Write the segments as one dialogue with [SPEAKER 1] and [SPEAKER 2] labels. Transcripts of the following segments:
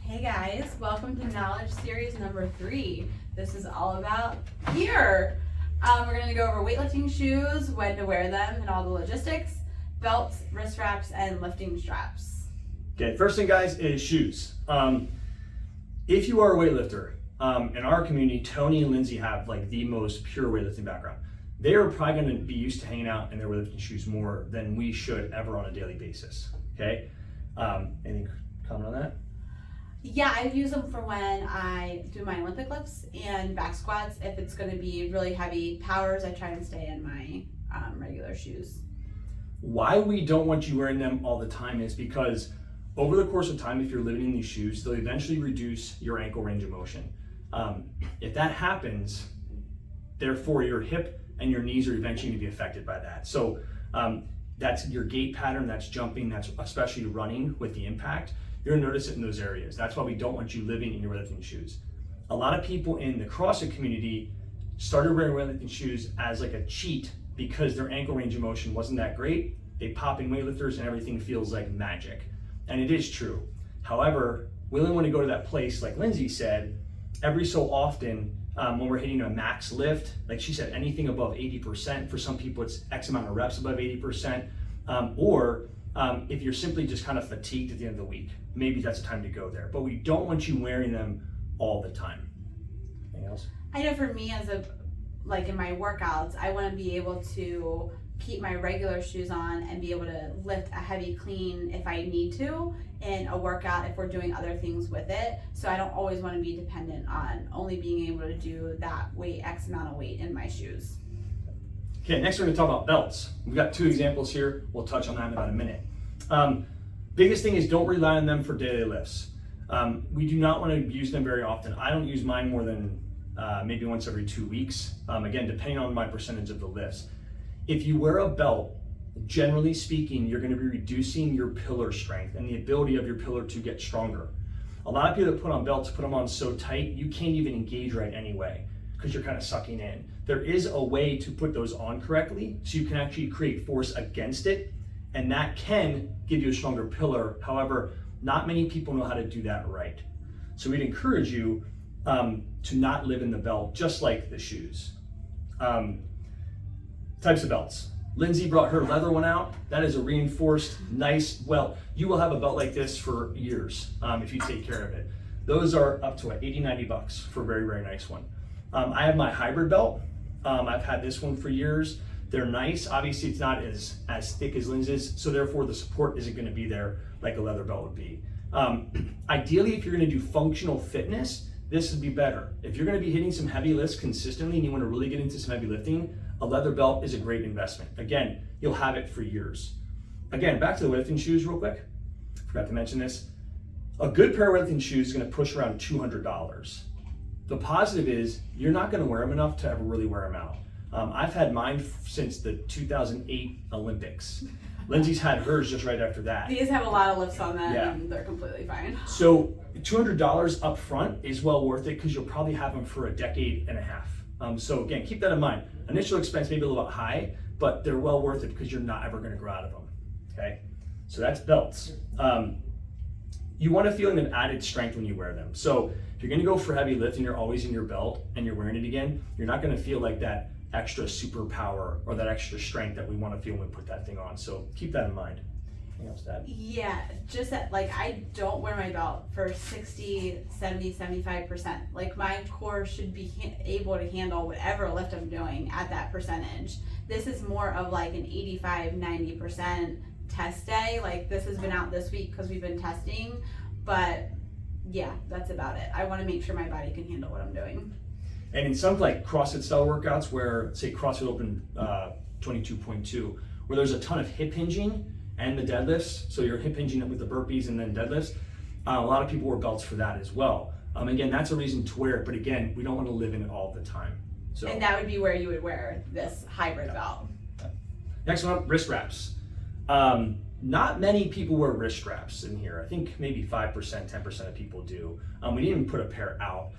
[SPEAKER 1] Hey guys, welcome to Knowledge Series number 3. This is all about gear. We're going to go over weightlifting shoes, when to wear them, and all the logistics, belts, wrist wraps, and lifting straps.
[SPEAKER 2] Okay, first thing guys is shoes. If you are a weightlifter, in our community, Tony and Lindsay have like the most pure weightlifting background. They are probably going to be used to hanging out in their weightlifting shoes more than we should ever on a daily basis. Okay, any comment on that?
[SPEAKER 1] Yeah, I use them for when I do my Olympic lifts and back squats. If it's going to be really heavy powers, I try and stay in my regular shoes.
[SPEAKER 2] Why we don't want you wearing them all the time is because over the course of time, if you're living in these shoes, they'll eventually reduce your ankle range of motion. If that happens, therefore your hip and your knees are eventually going to be affected by that. So that's your gait pattern, that's jumping, that's especially running with the impact. You're gonna notice it in those areas. That's why we don't want you living in your weightlifting shoes. A lot of people in the CrossFit community started wearing weightlifting shoes as like a cheat because their ankle range of motion wasn't that great. They pop in weightlifters and everything feels like magic. And it is true. However, we only want to go to that place, like Lindsay said, every so often when we're hitting a max lift, like she said, anything above 80%. For some people, it's X amount of reps above 80%. If you're simply just kind of fatigued at the end of the week, maybe that's the time to go there. But we don't want you wearing them all the time. Anything else?
[SPEAKER 1] I know for me, like in my workouts, I want to be able to keep my regular shoes on and be able to lift a heavy clean if I need to in a workout if we're doing other things with it. So I don't always want to be dependent on only being able to do that weight, X amount of weight in my shoes.
[SPEAKER 2] Okay, next we're gonna talk about belts. We've got 2 examples here. We'll touch on that in about a minute. Biggest thing is don't rely on them for daily lifts. We do not want to use them very often. I don't use mine more than maybe once every 2 weeks. Again, depending on my percentage of the lifts. If you wear a belt, generally speaking, you're going to be reducing your pillar strength and the ability of your pillar to get stronger. A lot of people that put on belts put them on so tight you can't even engage right anyway because you're kind of sucking in. There is a way to put those on correctly so you can actually create force against it, and that can give you a stronger pillar. However, not many people know how to do that right. So we'd encourage you to not live in the belt, just like the shoes. Types of belts. Lindsay brought her leather one out. That is a reinforced, nice, well, you will have a belt like this for years if you take care of it. Those are up to $80, $90 for a very, very nice one. I have my hybrid belt. I've had this one for years. They're nice. Obviously, it's not as thick as Lindsay's, so therefore the support isn't going to be there like a leather belt would be. Ideally, if you're going to do functional fitness, this would be better. If you're going to be hitting some heavy lifts consistently and you want to really get into some heavy lifting, a leather belt is a great investment. Again, you'll have it for years. Again, back to the weightlifting shoes real quick. Forgot to mention this. A good pair of weightlifting shoes is going to push around $200. The positive is you're not going to wear them enough to ever really wear them out. I've had mine since the 2008 Olympics. Lindsay's had hers just right after that.
[SPEAKER 1] These have a lot of lifts on them,
[SPEAKER 2] Yeah.
[SPEAKER 1] and they're completely fine.
[SPEAKER 2] So $200 up front is well worth it because you'll probably have them for a decade and a half. So again, keep that in mind. Initial expense may be a little bit high, but they're well worth it because you're not ever going to grow out of them. Okay, so that's belts. You want a feeling of added strength when you wear them. So if you're going to go for heavy lift and you're always in your belt and you're wearing it again, you're not going to feel like that extra superpower or that extra strength that we want to feel when we put that thing on. So keep that in mind. Anything else to add?
[SPEAKER 1] Yeah, just that, like, I don't wear my belt for 60, 70, 75%. Like, my core should be able to handle whatever lift I'm doing at that percentage. This is more of like an 85, 90% test day. Like, this has been out this week because we've been testing, but yeah, that's about it. I want to make sure my body can handle what I'm doing.
[SPEAKER 2] And in some like CrossFit style workouts where, say CrossFit Open 22.2, where there's a ton of hip hinging and the deadlifts, so you're hip hinging with the burpees and then deadlifts, a lot of people wear belts for that as well. Again, that's a reason to wear it, but again, we don't want to live in it all the time. So,
[SPEAKER 1] and that would be where you would wear this hybrid belt.
[SPEAKER 2] Next one up, wrist wraps. not many people wear wrist straps in here. I think maybe 5%, 10% of people do. We didn't even put a pair out.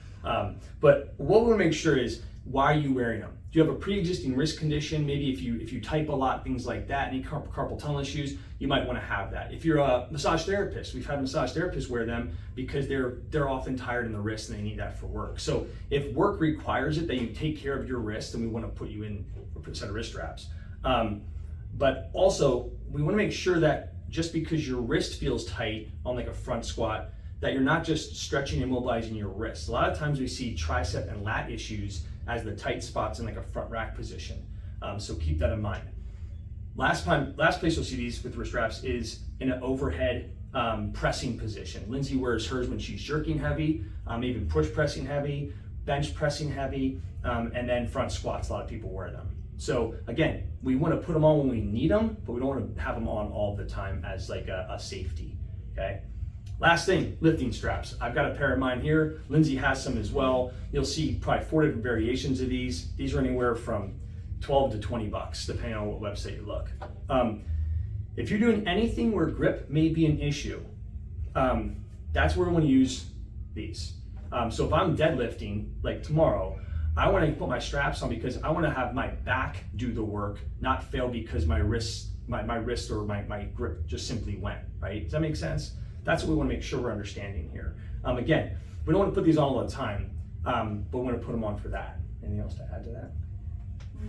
[SPEAKER 2] But what we want to make sure is, why are you wearing them? Do you have a pre-existing wrist condition? Maybe if you type a lot, things like that, any carpal tunnel issues, you might want to have that. If you're a massage therapist, we've had massage therapists wear them because they're often tired in the wrist and they need that for work. So if work requires it, that you take care of your wrist, then we want to put you in a set of wrist straps. But also, we want to make sure that just because your wrist feels tight on like a front squat, that you're not just stretching and mobilizing your wrist. A lot of times we see tricep and lat issues as the tight spots in like a front rack position. So keep that in mind. Last place you'll see these with wrist straps is in an overhead pressing position. Lindsay wears hers when she's jerking heavy, even push pressing heavy, bench pressing heavy, and then front squats, a lot of people wear them. So again, we want to put them on when we need them, but we don't want to have them on all the time as like a safety, okay? Last thing, lifting straps. I've got a pair of mine here. Lindsay has some as well. You'll see probably 4 different variations of these. These are anywhere from 12 to 20 bucks, depending on what website you look. If you're doing anything where grip may be an issue, that's where we want to use these. So if I'm deadlifting, like tomorrow, I want to put my straps on because I want to have my back do the work, not fail because my wrist or my grip just simply went, right? Does that make sense? That's what we want to make sure we're understanding here. Again, we don't want to put these on all the time, but we want to put them on for that. Anything else to add to that?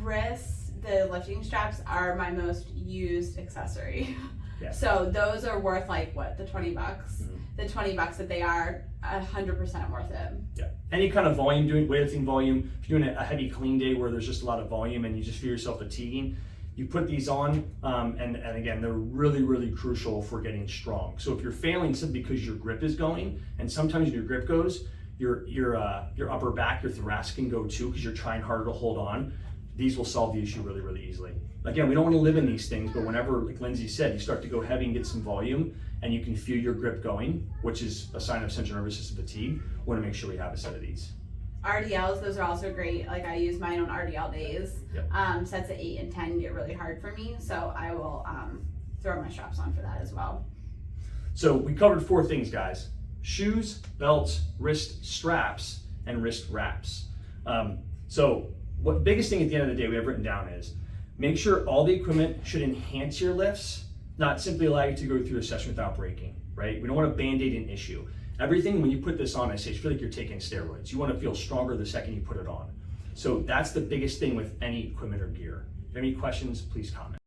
[SPEAKER 1] Wrists, the lifting straps are my most used accessory.
[SPEAKER 2] Yeah.
[SPEAKER 1] So those are worth like what, the 20 bucks?
[SPEAKER 2] Mm-hmm.
[SPEAKER 1] The 20 bucks that they are 100% worth it.
[SPEAKER 2] Yeah. Any kind of volume, doing weightlifting volume, if you're doing a heavy clean day where there's just a lot of volume and you just feel yourself fatiguing, you put these on, and again, they're really, really crucial for getting strong. So if you're failing simply because your grip is going, and sometimes when your grip goes, your upper back, your thoracic can go too because you're trying harder to hold on. These will solve the issue really, really easily. Again, we don't want to live in these things, but whenever, like Lindsay said, you start to go heavy and get some volume, and you can feel your grip going, which is a sign of central nervous system fatigue, we want to make sure we have a set of these.
[SPEAKER 1] RDLs, those are also great. Like I use mine on RDL days.
[SPEAKER 2] Yep.
[SPEAKER 1] Sets of 8 and 10 get really hard for me, so I will throw my straps on for that as well.
[SPEAKER 2] So we covered 4 things, guys: shoes, belts, wrist straps, and wrist wraps. So what biggest thing at the end of the day we have written down is, make sure all the equipment should enhance your lifts, not simply allow you to go through a session without breaking, right? We don't want to band-aid an issue. Everything, when you put this on, I say, feel like you're taking steroids. You want to feel stronger the second you put it on. So that's the biggest thing with any equipment or gear. If you have any questions, please comment.